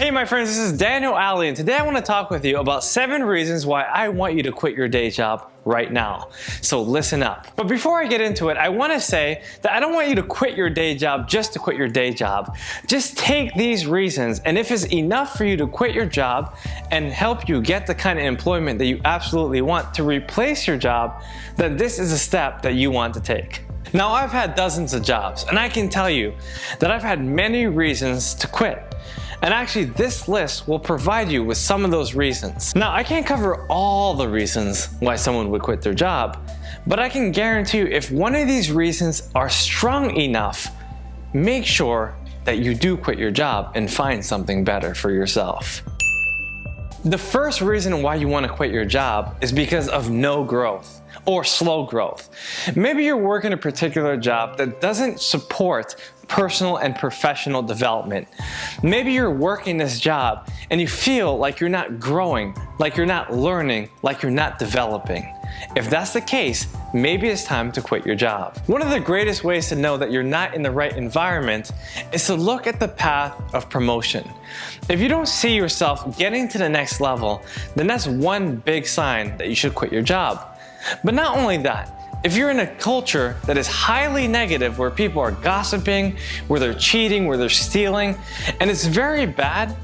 Hey my friends, this is Daniel Aldie, and today I want to talk with you about 7 reasons why I want you to quit your day job right now. So listen up. But before I get into it, I want to say that I don't want you to quit your day job just to quit your day job. Just take these reasons, and if it's enough for you to quit your job and help you get the kind of employment that you absolutely want to replace your job, then this is a step that you want to take. Now, I've had dozens of jobs, and I can tell you that I've had many reasons to quit. And actually, this list will provide you with some of those reasons. Now, I can't cover all the reasons why someone would quit their job, but I can guarantee you if one of these reasons are strong enough, make sure that you do quit your job and find something better for yourself. The first reason why you want to quit your job is because of no growth or slow growth. Maybe you're working a particular job that doesn't support personal and professional development. Maybe you're working this job and you feel like you're not growing, like you're not learning, like you're not developing. If that's the case, maybe it's time to quit your job. One of the greatest ways to know that you're not in the right environment is to look at the path of promotion. If you don't see yourself getting to the next level, then that's one big sign that you should quit your job. But not only that, if you're in a culture that is highly negative, where people are gossiping, where they're cheating, where they're stealing, and it's very bad,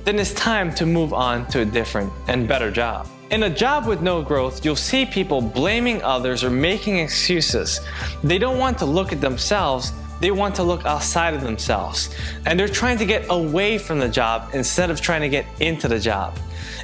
then it's time to move on to a different and better job. In a job with no growth, you'll see people blaming others or making excuses. They don't want to look at themselves, they want to look outside of themselves. And they're trying to get away from the job instead of trying to get into the job.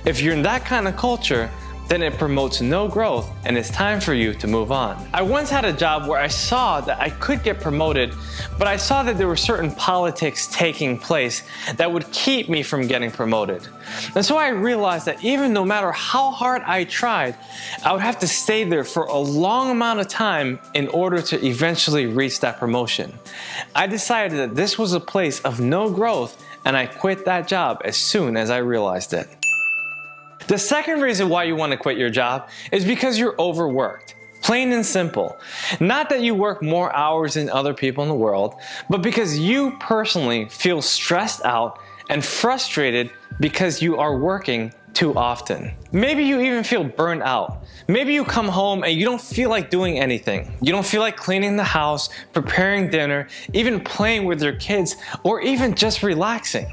If you're in that kind of culture, then it promotes no growth and it's time for you to move on. I once had a job where I saw that I could get promoted, but I saw that there were certain politics taking place that would keep me from getting promoted. And so I realized that even no matter how hard I tried, I would have to stay there for a long amount of time in order to eventually reach that promotion. I decided that this was a place of no growth, and I quit that job as soon as I realized it. The second reason why you want to quit your job is because you're overworked. Plain and simple. Not that you work more hours than other people in the world, but because you personally feel stressed out and frustrated because you are working too often. Maybe you even feel burnt out. Maybe you come home and you don't feel like doing anything. You don't feel like cleaning the house, preparing dinner, even playing with your kids, or even just relaxing.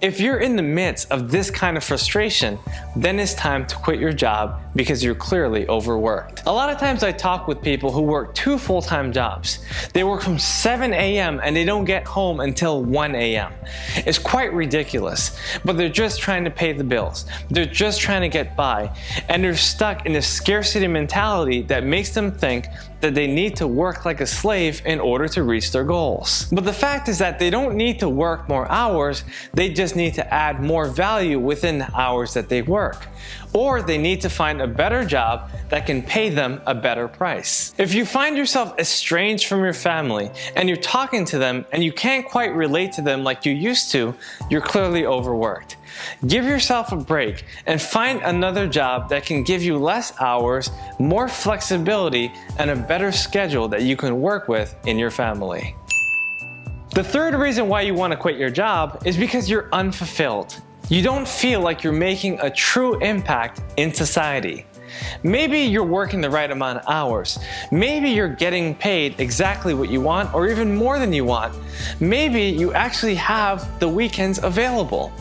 If you're in the midst of this kind of frustration, then it's time to quit your job because you're clearly overworked. A lot of times I talk with people who work 2 full-time jobs. They work from 7 a.m. and they don't get home until 1 a.m. It's quite ridiculous, but they're just trying to pay the bills. They're just trying to get by, and they're stuck in this scarcity mentality that makes them think that they need to work like a slave in order to reach their goals. But the fact is that they don't need to work more hours, they just need to add more value within the hours that they work. Or they need to find a better job that can pay them a better price. If you find yourself estranged from your family and you're talking to them and you can't quite relate to them like you used to, you're clearly overworked. Give yourself a break and find another job that can give you less hours, more flexibility, and a better schedule that you can work with in your family. The third reason why you want to quit your job is because you're unfulfilled. You don't feel like you're making a true impact in society. Maybe you're working the right amount of hours. Maybe you're getting paid exactly what you want or even more than you want. Maybe you actually have the weekends available,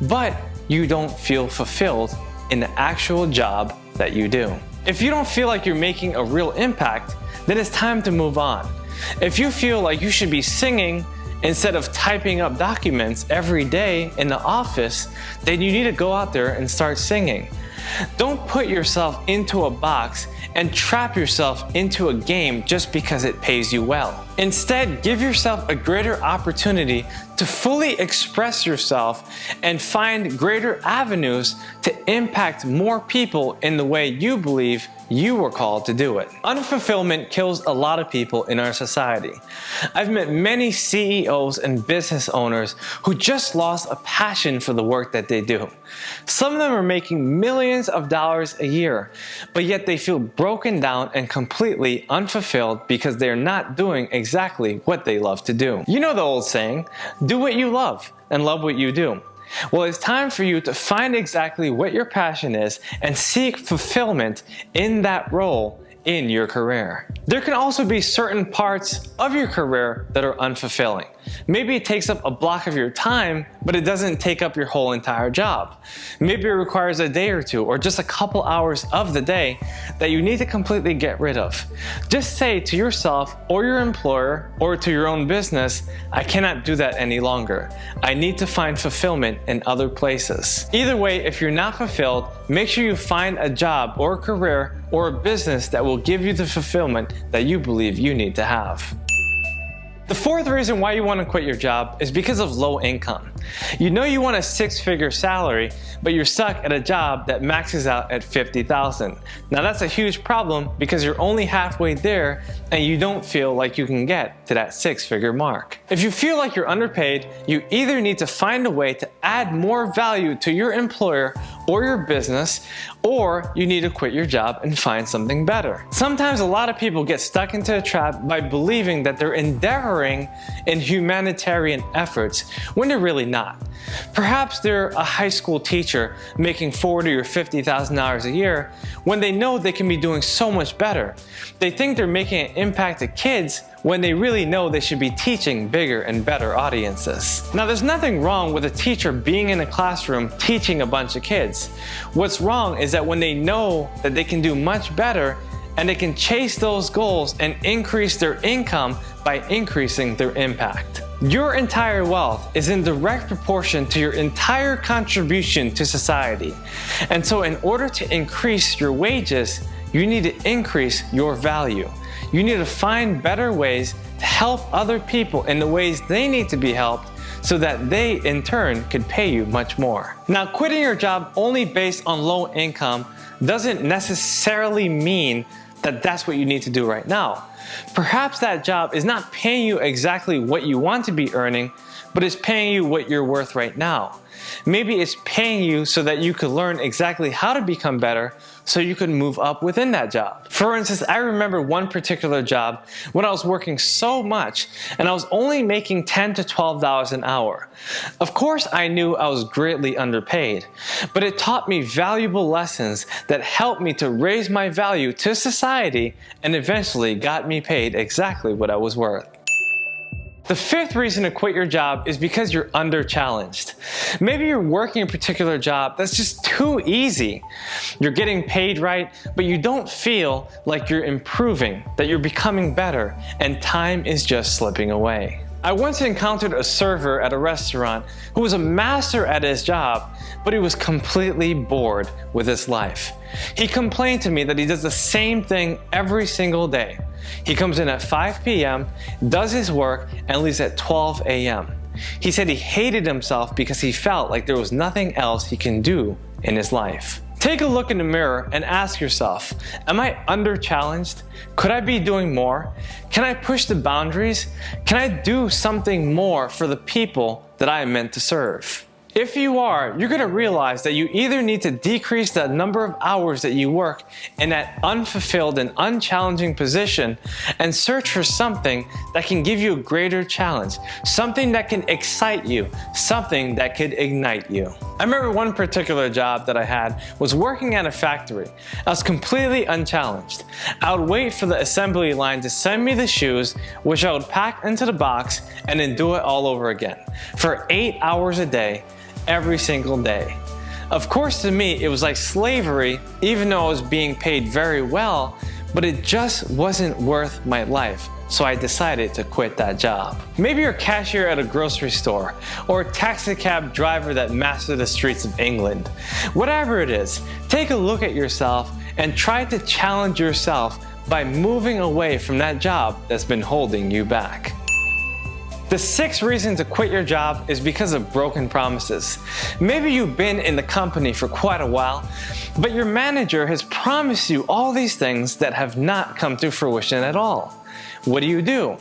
but you don't feel fulfilled in the actual job that you do. If you don't feel like you're making a real impact, then it's time to move on. If you feel like you should be singing instead of typing up documents every day in the office, then you need to go out there and start singing. Don't put yourself into a box and trap yourself into a game just because it pays you well. Instead, give yourself a greater opportunity to fully express yourself and find greater avenues to impact more people in the way you believe you were called to do it. Unfulfillment kills a lot of people in our society. I've met many CEOs and business owners who just lost a passion for the work that they do. Some of them are making millions of dollars a year, but yet they feel broken down and completely unfulfilled because they're not doing exactly what they love to do. You know the old saying, do what you love and love what you do. Well, it's time for you to find exactly what your passion is and seek fulfillment in that role in your career. There can also be certain parts of your career that are unfulfilling. Maybe it takes up a block of your time, but it doesn't take up your whole entire job. Maybe it requires a day or two or just a couple hours of the day that you need to completely get rid of. Just say to yourself or your employer or to your own business, I cannot do that any longer. I need to find fulfillment in other places. Either way, if you're not fulfilled, make sure you find a job or a career or a business that will give you the fulfillment that you believe you need to have. The fourth reason why you want to quit your job is because of low income. You know you want a six-figure salary, but you're stuck at a job that maxes out at $50,000. Now that's a huge problem because you're only halfway there and you don't feel like you can get to that six-figure mark. If you feel like you're underpaid, you either need to find a way to add more value to your employer or your business, or you need to quit your job and find something better. Sometimes a lot of people get stuck into a trap by believing that they're endeavoring in humanitarian efforts when they're really not. Perhaps they're a high school teacher making $40,000 or $50,000 a year when they know they can be doing so much better. They think they're making an impact to kids when they really know they should be teaching bigger and better audiences. Now, there's nothing wrong with a teacher being in a classroom teaching a bunch of kids. What's wrong is that when they know that they can do much better and they can chase those goals and increase their income by increasing their impact. Your entire wealth is in direct proportion to your entire contribution to society. And so in order to increase your wages, you need to increase your value. You need to find better ways to help other people in the ways they need to be helped so that they in turn could pay you much more. Now, quitting your job only based on low income doesn't necessarily mean that that's what you need to do right now. Perhaps that job is not paying you exactly what you want to be earning, but it's paying you what you're worth right now. Maybe it's paying you so that you could learn exactly how to become better so you could move up within that job. For instance, I remember one particular job when I was working so much and I was only making $10 to $12 an hour. Of course, I knew I was greatly underpaid, but it taught me valuable lessons that helped me to raise my value to society and eventually got me paid exactly what I was worth. The fifth reason to quit your job is because you're under-challenged. Maybe you're working a particular job that's just too easy. You're getting paid right, but you don't feel like you're improving, that you're becoming better, and time is just slipping away. I once encountered a server at a restaurant who was a master at his job, but he was completely bored with his life. He complained to me that he does the same thing every single day. He comes in at 5 p.m., does his work, and leaves at 12 a.m. He said he hated himself because he felt like there was nothing else he can do in his life. Take a look in the mirror and ask yourself, am I under-challenged? Could I be doing more? Can I push the boundaries? Can I do something more for the people that I am meant to serve? If you are, you're going to realize that you either need to decrease the number of hours that you work in that unfulfilled and unchallenging position and search for something that can give you a greater challenge, something that can excite you, something that could ignite you. I remember one particular job that I had was working at a factory. I was completely unchallenged. I would wait for the assembly line to send me the shoes, which I would pack into the box and then do it all over again for 8 hours a day, every single day. Of course, to me, it was like slavery, even though I was being paid very well, but it just wasn't worth my life. So I decided to quit that job. Maybe you're a cashier at a grocery store or a taxi cab driver that mastered the streets of England. Whatever it is, take a look at yourself and try to challenge yourself by moving away from that job that's been holding you back. The sixth reason to quit your job is because of broken promises. Maybe you've been in the company for quite a while, but your manager has promised you all these things that have not come to fruition at all. What do?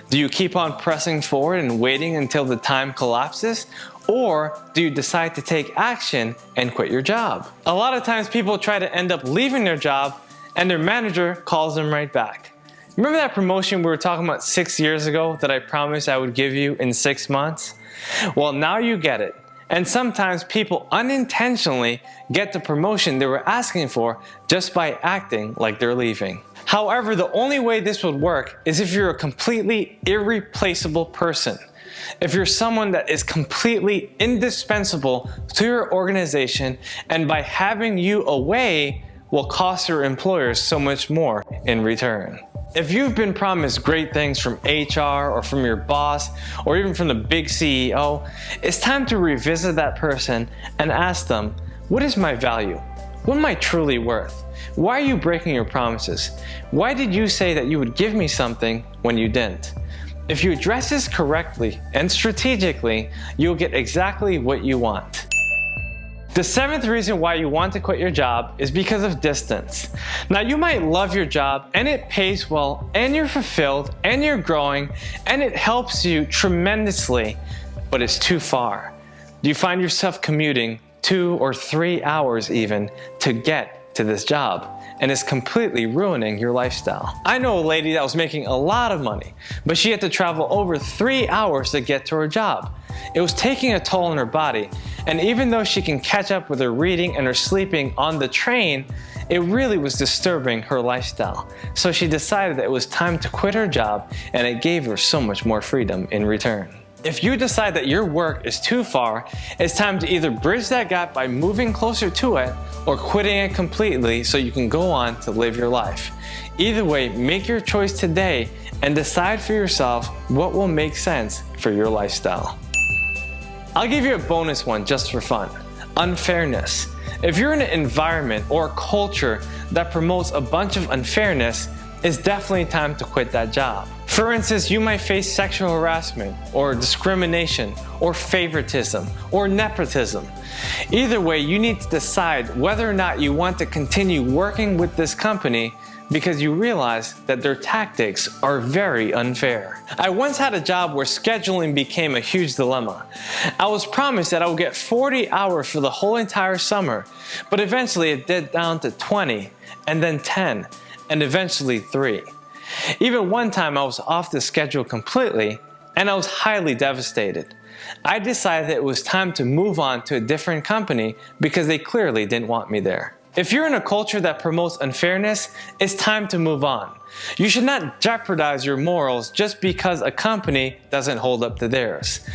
Do you keep on pressing forward and waiting until the time collapses? Or do you decide to take action and quit your job? A lot of times people try to end up leaving their job and their manager calls them right back. Remember that promotion we were talking about 6 years ago that I promised I would give you in 6 months? Well, now you get it. And sometimes people unintentionally get the promotion they were asking for just by acting like they're leaving. However, the only way this would work is if you're a completely irreplaceable person. If you're someone that is completely indispensable to your organization, and by having you away will cost your employers so much more in return. If you've been promised great things from HR or from your boss or even from the big CEO, it's time to revisit that person and ask them, what is my value? What am I truly worth? Why are you breaking your promises? Why did you say that you would give me something when you didn't? If you address this correctly and strategically, you'll get exactly what you want. The seventh reason why you want to quit your job is because of distance. Now, you might love your job and it pays well and you're fulfilled and you're growing and it helps you tremendously, but it's too far. Do you find yourself commuting 2 or 3 hours even to get to this job? And it's completely ruining your lifestyle. I know a lady that was making a lot of money, but she had to travel over 3 hours to get to her job. It was taking a toll on her body, and even though she can catch up with her reading and her sleeping on the train, it really was disturbing her lifestyle. So she decided that it was time to quit her job, and it gave her so much more freedom in return. If you decide that your work is too far, it's time to either bridge that gap by moving closer to it or quitting it completely so you can go on to live your life. Either way, make your choice today and decide for yourself what will make sense for your lifestyle. I'll give you a bonus one just for fun. Unfairness. If you're in an environment or a culture that promotes a bunch of unfairness, it's definitely time to quit that job. For instance, you might face sexual harassment or discrimination or favoritism or nepotism. Either way, you need to decide whether or not you want to continue working with this company because you realize that their tactics are very unfair. I once had a job where scheduling became a huge dilemma. I was promised that I would get 40 hours for the whole entire summer, but eventually it did down to 20, and then 10, and eventually 3. Even one time I was off the schedule completely, and I was highly devastated. I decided that it was time to move on to a different company because they clearly didn't want me there. If you're in a culture that promotes unfairness, it's time to move on. You should not jeopardize your morals just because a company doesn't hold up to theirs.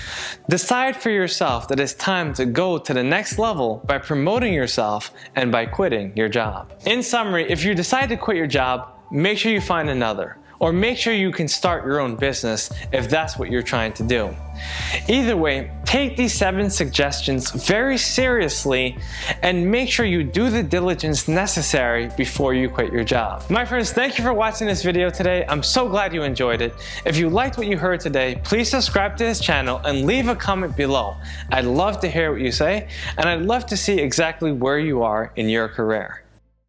Decide for yourself that it's time to go to the next level by promoting yourself and by quitting your job. In summary, if you decide to quit your job, make sure you find another, or make sure you can start your own business if that's what you're trying to do. Either way, take these 7 suggestions very seriously and make sure you do the diligence necessary before you quit your job. My friends, thank you for watching this video today. I'm so glad you enjoyed it. If you liked what you heard today, please subscribe to this channel and leave a comment below. I'd love to hear what you say, and I'd love to see exactly where you are in your career.